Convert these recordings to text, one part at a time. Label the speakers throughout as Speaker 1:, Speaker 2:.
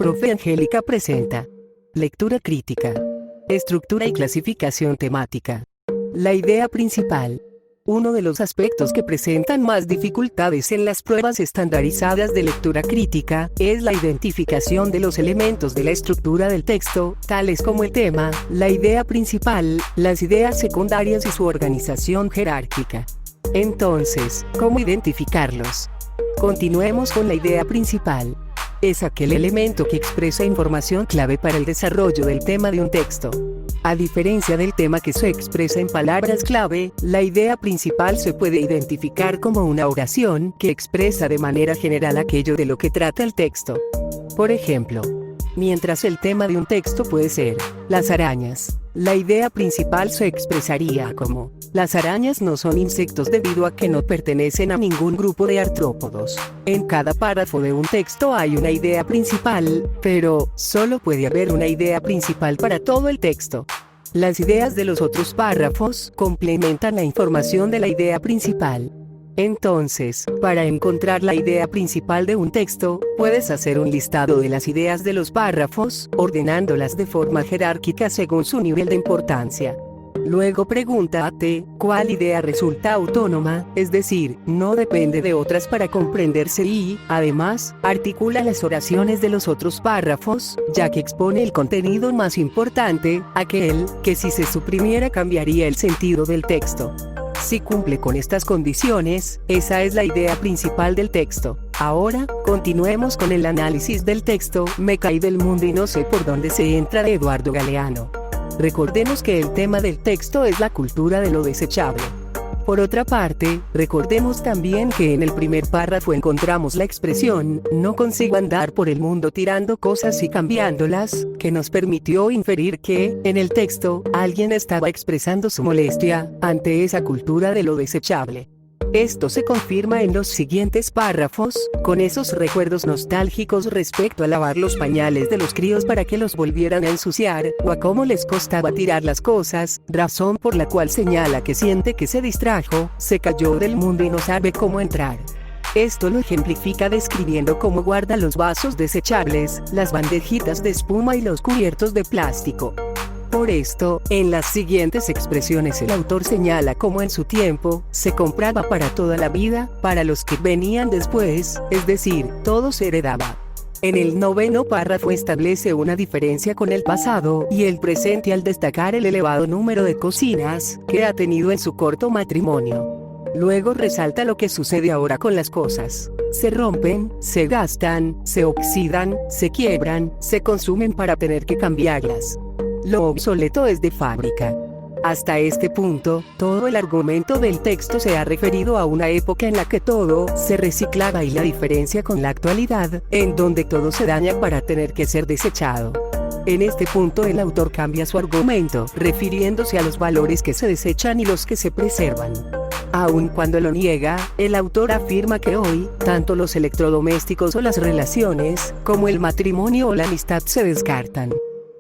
Speaker 1: Profe Angélica presenta. Lectura crítica. Estructura y clasificación temática. La idea principal. Uno de los aspectos que presentan más dificultades en las pruebas estandarizadas de lectura crítica es la identificación de los elementos de la estructura del texto, tales como el tema, la idea principal, las ideas secundarias y su organización jerárquica. Entonces, ¿cómo identificarlos? Continuemos con la idea principal. Es aquel elemento que expresa información clave para el desarrollo del tema de un texto. A diferencia del tema que se expresa en palabras clave, la idea principal se puede identificar como una oración que expresa de manera general aquello de lo que trata el texto. Por ejemplo, mientras el tema de un texto puede ser las arañas, la idea principal se expresaría como: las arañas no son insectos debido a que no pertenecen a ningún grupo de artrópodos. En cada párrafo de un texto hay una idea principal, pero solo puede haber una idea principal para todo el texto. Las ideas de los otros párrafos complementan la información de la idea principal. Entonces, para encontrar la idea principal de un texto, puedes hacer un listado de las ideas de los párrafos, ordenándolas de forma jerárquica según su nivel de importancia. Luego pregúntate, ¿cuál idea resulta autónoma, es decir, no depende de otras para comprenderse y, además, articula las oraciones de los otros párrafos, ya que expone el contenido más importante, aquel que si se suprimiera cambiaría el sentido del texto? Si cumple con estas condiciones, esa es la idea principal del texto. Ahora, continuemos con el análisis del texto Me caí del mundo y no sé por dónde se entra de Eduardo Galeano. Recordemos que el tema del texto es la cultura de lo desechable. Por otra parte, recordemos también que en el primer párrafo encontramos la expresión "no consigo andar por el mundo tirando cosas y cambiándolas", que nos permitió inferir que, en el texto, alguien estaba expresando su molestia ante esa cultura de lo desechable. Esto se confirma en los siguientes párrafos, con esos recuerdos nostálgicos respecto a lavar los pañales de los críos para que los volvieran a ensuciar, o a cómo les costaba tirar las cosas, razón por la cual señala que siente que se distrajo, se cayó del mundo y no sabe cómo entrar. Esto lo ejemplifica describiendo cómo guarda los vasos desechables, las bandejitas de espuma y los cubiertos de plástico. Por esto, en las siguientes expresiones el autor señala cómo en su tiempo, se compraba para toda la vida, para los que venían después, es decir, todo se heredaba. En el noveno párrafo establece una diferencia con el pasado y el presente al destacar el elevado número de cocinas que ha tenido en su corto matrimonio. Luego resalta lo que sucede ahora con las cosas. Se rompen, se gastan, se oxidan, se quiebran, se consumen para tener que cambiarlas. Lo obsoleto es de fábrica. Hasta este punto, todo el argumento del texto se ha referido a una época en la que todo se reciclaba y la diferencia con la actualidad, en donde todo se daña para tener que ser desechado. En este punto el autor cambia su argumento, refiriéndose a los valores que se desechan y los que se preservan. Aun cuando lo niega, el autor afirma que hoy, tanto los electrodomésticos o las relaciones, como el matrimonio o la amistad se descartan.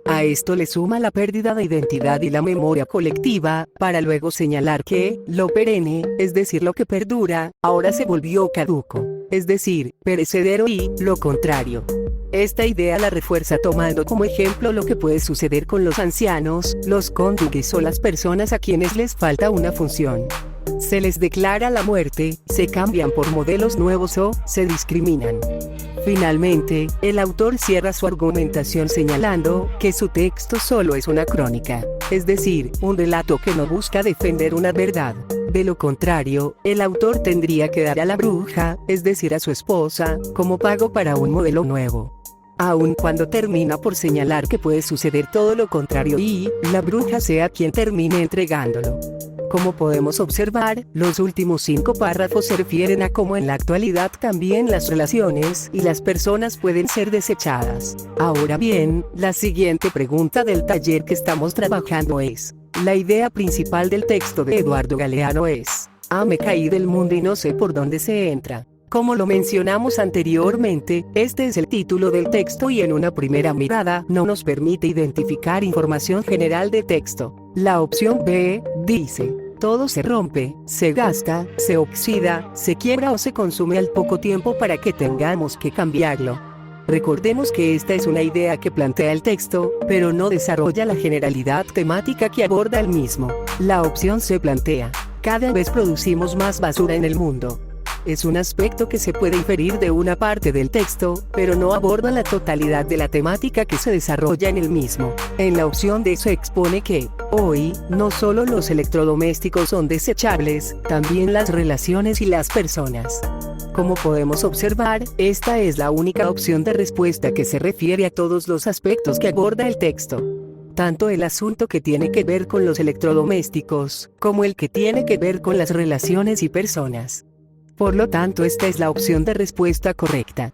Speaker 1: A esto le suma la pérdida de identidad y la memoria colectiva, para luego señalar que, lo perenne, es decir lo que perdura, ahora se volvió caduco, es decir, perecedero y, lo contrario. Esta idea la refuerza tomando como ejemplo lo que puede suceder con los ancianos, los cónyuges o las personas a quienes les falta una función. Se les declara la muerte, se cambian por modelos nuevos o se discriminan. Finalmente, el autor cierra su argumentación señalando que su texto solo es una crónica, es decir, un relato que no busca defender una verdad. De lo contrario, el autor tendría que dar a la bruja, es decir a su esposa, como pago para un modelo nuevo. Aun cuando termina por señalar que puede suceder todo lo contrario y la bruja sea quien termine entregándolo. Como podemos observar, los últimos 5 párrafos se refieren a cómo en la actualidad también las relaciones y las personas pueden ser desechadas. Ahora bien, la siguiente pregunta del taller que estamos trabajando es: la idea principal del texto de Eduardo Galeano es: me caí del mundo y no sé por dónde se entra. Como lo mencionamos anteriormente, este es el título del texto y en una primera mirada no nos permite identificar información general de texto. La opción B dice: todo se rompe, se gasta, se oxida, se quiebra o se consume al poco tiempo para que tengamos que cambiarlo. Recordemos que esta es una idea que plantea el texto, pero no desarrolla la generalidad temática que aborda el mismo. La opción C plantea: cada vez producimos más basura en el mundo. Es un aspecto que se puede inferir de una parte del texto, pero no aborda la totalidad de la temática que se desarrolla en el mismo. En la opción D se expone que, hoy, no solo los electrodomésticos son desechables, también las relaciones y las personas. Como podemos observar, esta es la única opción de respuesta que se refiere a todos los aspectos que aborda el texto. Tanto el asunto que tiene que ver con los electrodomésticos, como el que tiene que ver con las relaciones y personas. Por lo tanto, esta es la opción de respuesta correcta.